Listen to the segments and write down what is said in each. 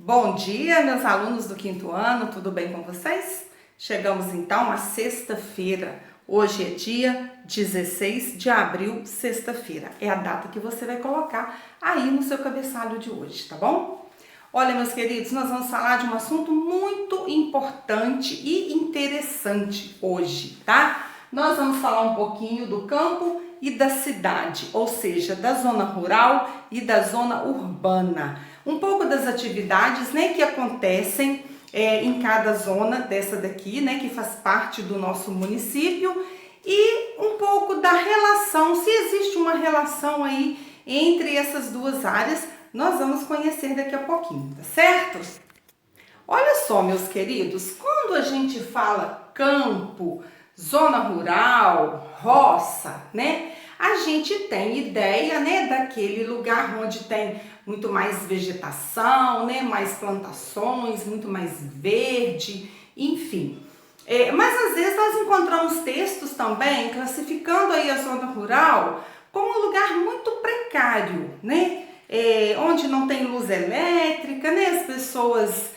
Bom dia, meus alunos do quinto ano, tudo bem com vocês? Chegamos então à sexta-feira. Hoje é dia 16 de abril, sexta-feira. É a data que você vai colocar aí no seu cabeçalho de hoje, tá bom? Olha, meus queridos, nós vamos falar de um assunto muito importante e interessante hoje, tá? Nós vamos falar um pouquinho do campo e da cidade, ou seja, da zona rural e da zona urbana. Um pouco das atividades, né, que acontecem em cada zona dessa daqui, né, que faz parte do nosso município, e um pouco da relação, se existe uma relação aí entre essas duas áreas, nós vamos conhecer daqui a pouquinho, tá certo? Olha só, meus queridos, quando a gente fala campo, zona rural, roça, né? A gente tem ideia, né, daquele lugar onde tem muito mais vegetação, né, mais plantações, muito mais verde, enfim. Mas às vezes nós encontramos textos também classificando aí a zona rural como um lugar muito precário, né? Onde não tem luz elétrica, né? As pessoas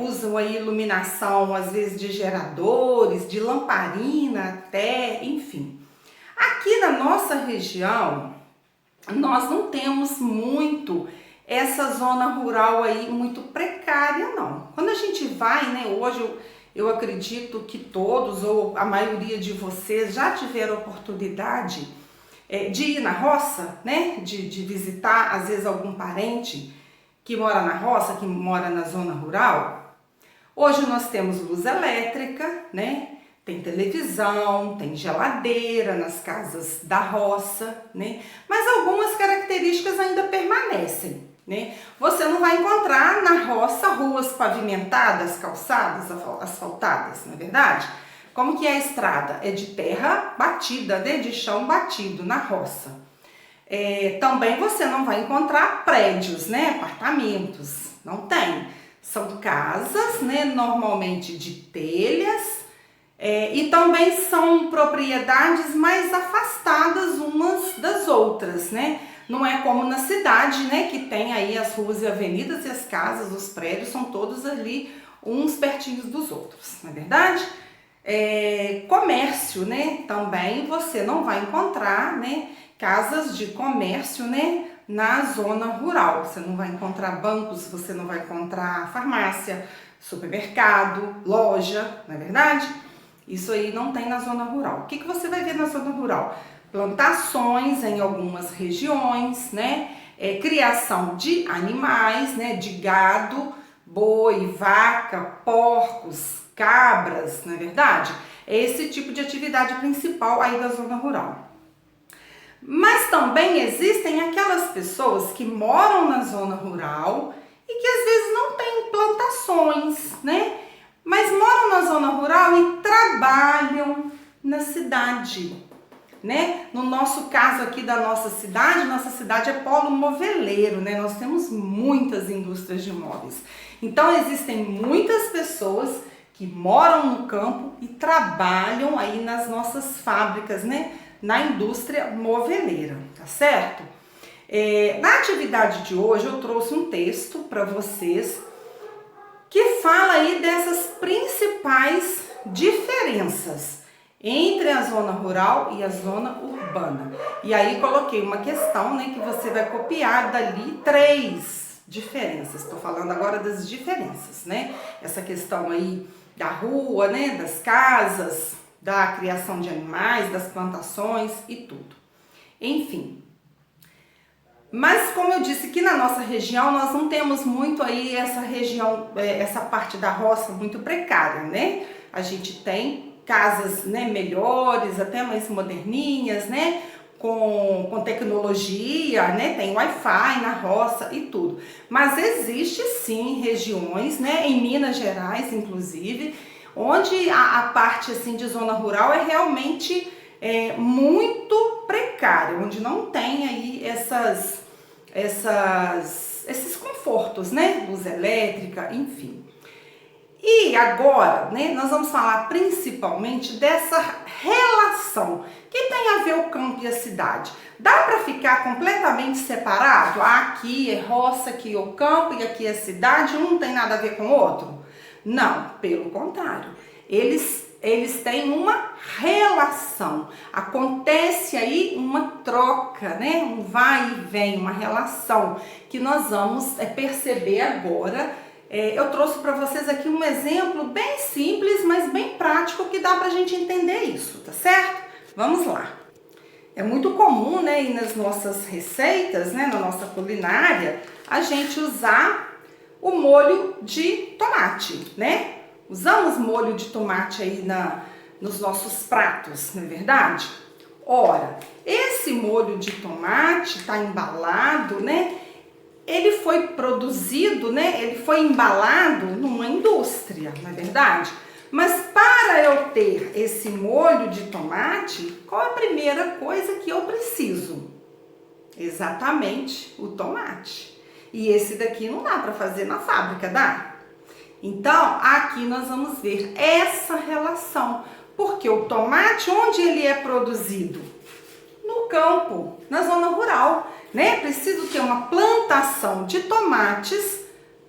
usam aí iluminação, às vezes de geradores, de lamparina até, enfim. Aqui na nossa região, nós não temos muito essa zona rural aí muito precária, não. Quando a gente vai, né, hoje eu acredito que todos ou a maioria de vocês já tiveram oportunidade de ir na roça, né, de visitar às vezes algum parente que mora na roça, que mora na zona rural. Hoje nós temos luz elétrica, né? Tem televisão, tem geladeira nas casas da roça, né? Mas algumas características ainda permanecem, né? Você não vai encontrar na roça ruas pavimentadas, calçadas, asfaltadas, não é verdade? Como que é a estrada? É de terra batida, né? De chão batido na roça. Também você não vai encontrar prédios, né? Apartamentos, não tem. São casas, né? Normalmente de telhas, e também são propriedades mais afastadas umas das outras, né? Não é como na cidade, né? Que tem aí as ruas e avenidas e as casas, os prédios são todos ali uns pertinhos dos outros, não é verdade? Comércio, né? Também você não vai encontrar, né? Casas de comércio, né? Na zona rural. Você não vai encontrar bancos, você não vai encontrar farmácia, supermercado, loja, não é verdade? Isso aí não tem na zona rural. O que você vai ver na zona rural? Plantações em algumas regiões, né? Criação de animais, né? De gado, boi, vaca, porcos, cabras, não é verdade? É esse tipo de atividade principal aí da zona rural. Mas também existem aquelas pessoas que moram na zona rural e que às vezes não têm plantações, né? Mas moram na zona rural e trabalham na cidade, né? No nosso caso aqui da nossa cidade é polo moveleiro, né? Nós temos muitas indústrias de móveis. Então existem muitas pessoas que moram no campo e trabalham aí nas nossas fábricas, né? Na indústria moveleira, tá certo? Na atividade de hoje eu trouxe um texto para vocês que fala aí dessas principais diferenças entre a zona rural e a zona urbana. E aí coloquei uma questão, né, que você vai copiar dali 3 diferenças. Estou falando agora das diferenças, né? Essa questão aí da rua, né, das casas, da criação de animais, das plantações e tudo. Enfim. Mas como eu disse que na nossa região nós não temos muito aí essa região, essa parte da roça muito precária, né? A gente tem casas, né, melhores, até mais moderninhas, né? Com tecnologia, né? Tem Wi-Fi na roça e tudo. Mas existe sim regiões, né? Em Minas Gerais, inclusive, onde a parte assim de zona rural é realmente muito precária, onde não tem aí esses confortos, né? Luz elétrica, enfim. E agora, né, nós vamos falar principalmente dessa relação que tem a ver o campo e a cidade. Dá para ficar ficar completamente separado? Ah, aqui é roça, aqui é o campo e aqui é cidade, um não tem nada a ver com o outro? Não, pelo contrário. Eles têm uma relação. Acontece aí uma troca, né? Um vai e vem, uma relação que nós vamos perceber agora. Eu trouxe para vocês aqui um exemplo bem simples, mas bem prático, que dá para a gente entender isso, tá certo? Vamos lá. É muito comum, né, nas nossas receitas, né, na nossa culinária, a gente usar o molho de tomate, né? Usamos molho de tomate aí nos nossos pratos, não é verdade? Ora, esse molho de tomate está embalado, né? Ele foi produzido, né? Ele foi embalado numa indústria, não é verdade? Mas para eu ter esse molho de tomate, qual é a primeira coisa que eu preciso? Exatamente o tomate. E esse daqui não dá para fazer na fábrica, dá? Então, aqui nós vamos ver essa relação. Porque o tomate, onde ele é produzido? No campo, na zona rural, né? Preciso ter uma plantação de tomates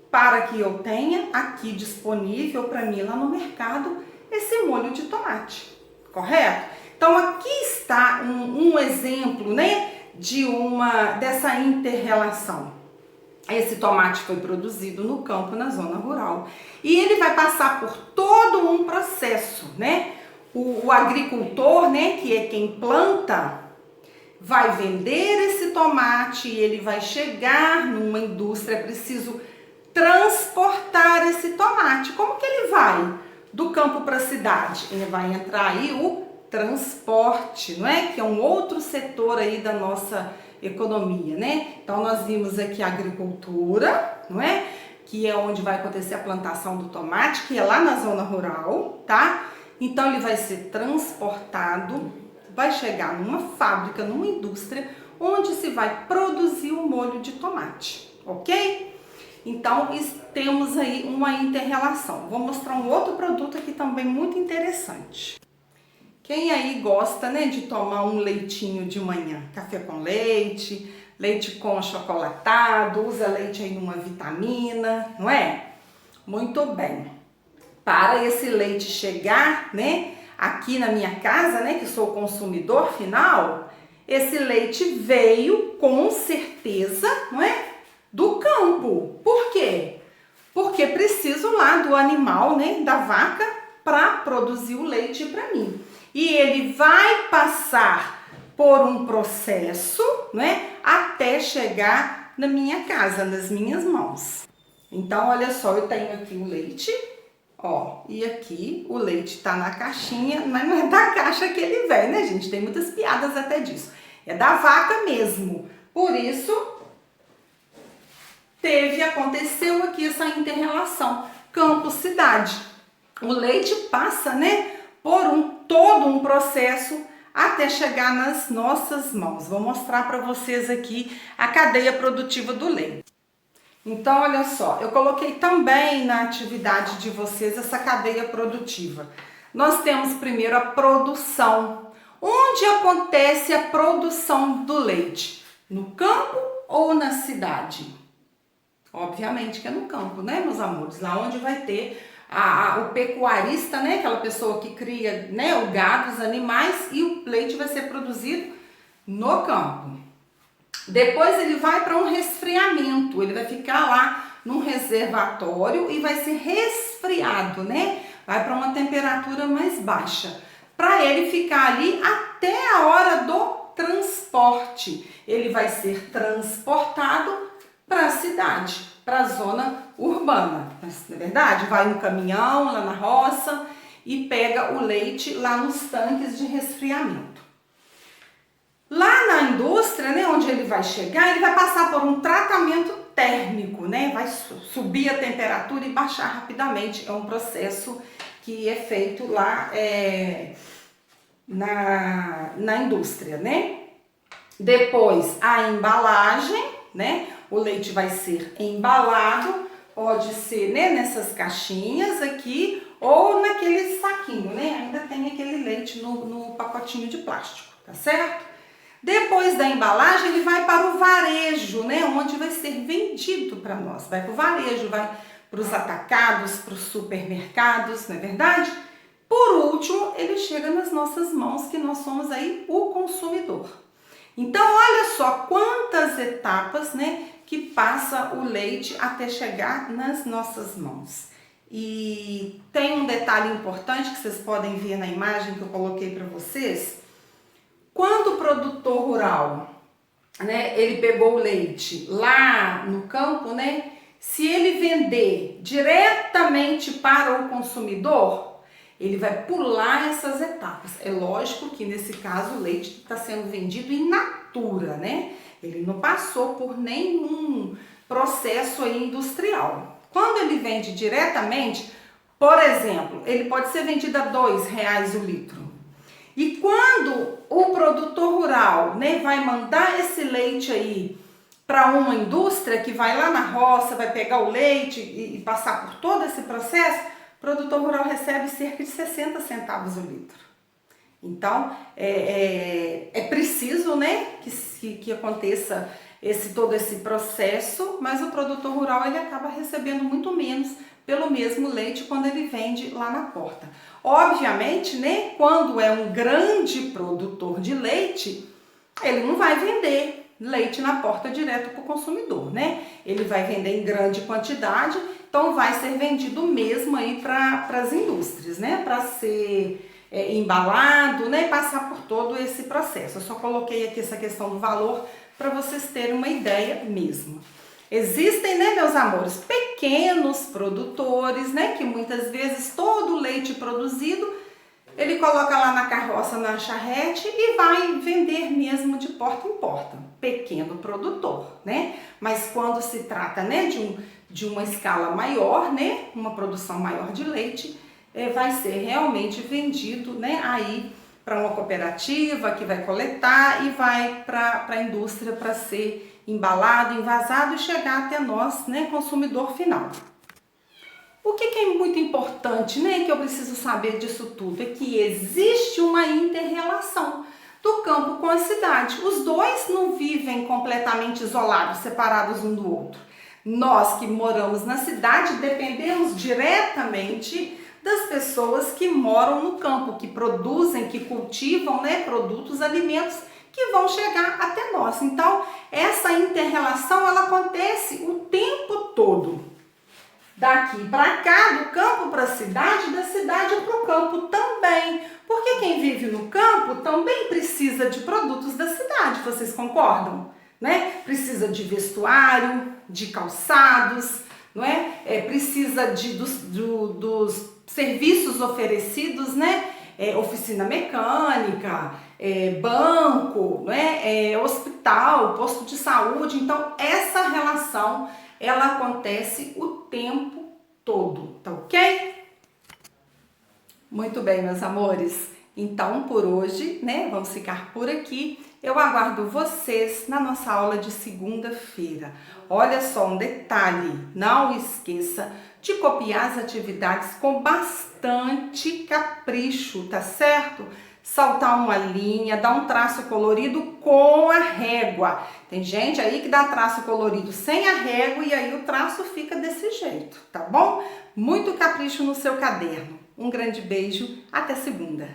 para que eu tenha aqui disponível para mim lá no mercado esse molho de tomate, correto? Então aqui está um exemplo, né, dessa inter-relação. Esse tomate foi produzido no campo, na zona rural, e ele vai passar por todo um processo, né? O agricultor, né, que é quem planta, vai vender esse tomate e ele vai chegar numa indústria. É preciso transportar esse tomate. Como que ele vai do campo para a cidade? Ele vai entrar aí o transporte, não é? Que é um outro setor aí da nossa economia, né? Então nós vimos aqui a agricultura, não é? Que é onde vai acontecer a plantação do tomate, que é lá na zona rural, tá? Então ele vai ser transportado, vai chegar numa fábrica, numa indústria, onde se vai produzir o molho de tomate, ok? Então, temos aí uma inter-relação. Vou mostrar um outro produto aqui também muito interessante. Quem aí gosta, né, de tomar um leitinho de manhã? Café com leite, leite com chocolatado, usa leite aí numa vitamina, não é? Muito bem. Para esse leite chegar, né, aqui na minha casa, né, que sou consumidor final, esse leite veio com certeza, não é? Do campo. Por quê? Porque preciso lá do animal, né, da vaca, para produzir o leite para mim. E ele vai passar por um processo, né, até chegar na minha casa, nas minhas mãos. Então, olha só, eu tenho aqui o leite, ó, e aqui o leite tá na caixinha, mas não é da caixa que ele vem, né, gente? Tem muitas piadas até disso. É da vaca mesmo. Por isso, aconteceu aqui essa inter-relação campo-cidade. O leite passa, né, por todo um processo até chegar nas nossas mãos. Vou mostrar para vocês aqui a cadeia produtiva do leite. Então, olha só, eu coloquei também na atividade de vocês essa cadeia produtiva. Nós temos primeiro a produção. Onde acontece a produção do leite? No campo ou na cidade? Obviamente que é no campo, né, meus amores? Lá onde vai ter o pecuarista, né, aquela pessoa que cria, né, o gado, os animais, e o leite vai ser produzido no campo. Depois ele vai para um resfriamento, ele vai ficar lá num reservatório e vai ser resfriado, né? Vai para uma temperatura mais baixa, para ele ficar ali até a hora do transporte. Ele vai ser transportado para a cidade, para a zona urbana. Mas, na verdade, vai um caminhão lá na roça e pega o leite lá nos tanques de resfriamento. Lá na indústria, né, onde ele vai chegar, ele vai passar por um tratamento térmico, né? Vai subir a temperatura e baixar rapidamente. É um processo que é feito lá na indústria, né? Depois, a embalagem, né? O leite vai ser embalado, pode ser, né, nessas caixinhas aqui ou naquele saquinho, né? Ainda tem aquele leite no pacotinho de plástico, tá certo? Depois da embalagem, ele vai para o varejo, né? Onde vai ser vendido para nós. Vai para o varejo, vai para os atacados, para os supermercados, não é verdade? Por último, ele chega nas nossas mãos, que nós somos aí o consumidor. Então, olha só quantas etapas, né, que passa o leite até chegar nas nossas mãos. E tem um detalhe importante que vocês podem ver na imagem que eu coloquei para vocês. Quando o produtor rural, né, ele pegou o leite lá no campo, né, se ele vender diretamente para o consumidor, ele vai pular essas etapas. É lógico que nesse caso o leite está sendo vendido in natura, né? Ele não passou por nenhum processo aí industrial. Quando ele vende diretamente, por exemplo, ele pode ser vendido a R$2 o litro. E quando o produtor rural, né, vai mandar esse leite aí para uma indústria que vai lá na roça, vai pegar o leite e passar por todo esse processo, o produtor rural recebe cerca de 60 centavos o litro. Então, é preciso, né, que aconteça todo esse processo, mas o produtor rural ele acaba recebendo muito menos pelo mesmo leite quando ele vende lá na porta. Obviamente, né, quando é um grande produtor de leite, ele não vai vender leite na porta direto para o consumidor, né? Ele vai vender em grande quantidade, então vai ser vendido mesmo aí para as indústrias, né? Para ser embalado, né? Passar por todo esse processo. Eu só coloquei aqui essa questão do valor para vocês terem uma ideia mesmo. Existem, né, meus amores, pequenos produtores, né? Que muitas vezes todo o leite produzido ele coloca lá na carroça, na charrete e vai vender mesmo de porta em porta. Pequeno produtor, né? Mas quando se trata, né, de uma escala maior, né, uma produção maior de leite, vai ser realmente vendido, né, aí para uma cooperativa que vai coletar e vai para a indústria para ser embalado, envasado e chegar até nós, né, consumidor final. O que é muito importante, né, que eu preciso saber disso tudo, é que existe uma inter-relação do campo com a cidade. Os dois não vivem completamente isolados, separados um do outro. Nós que moramos na cidade dependemos diretamente das pessoas que moram no campo, que produzem, que cultivam, né, produtos, alimentos que vão chegar até nós. Então, essa inter-relação ela acontece o tempo todo. Daqui para cá, do campo para a cidade, da cidade para o campo também. Porque quem vive no campo também precisa de produtos da cidade, vocês concordam? Né? Precisa de vestuário, de calçados, não é? Precisa dos serviços oferecidos, né? Oficina mecânica, banco, não é? Hospital, posto de saúde. Então, essa relação ela acontece o tempo todo, tá ok? Muito bem, meus amores. Então, por hoje, né, vamos ficar por aqui. Eu aguardo vocês na nossa aula de segunda-feira. Olha só um detalhe, não esqueça de copiar as atividades com bastante capricho, tá certo? Saltar uma linha, dar um traço colorido com a régua. Tem gente aí que dá traço colorido sem a régua e aí o traço fica desse jeito, tá bom? Muito capricho no seu caderno. Um grande beijo, até segunda!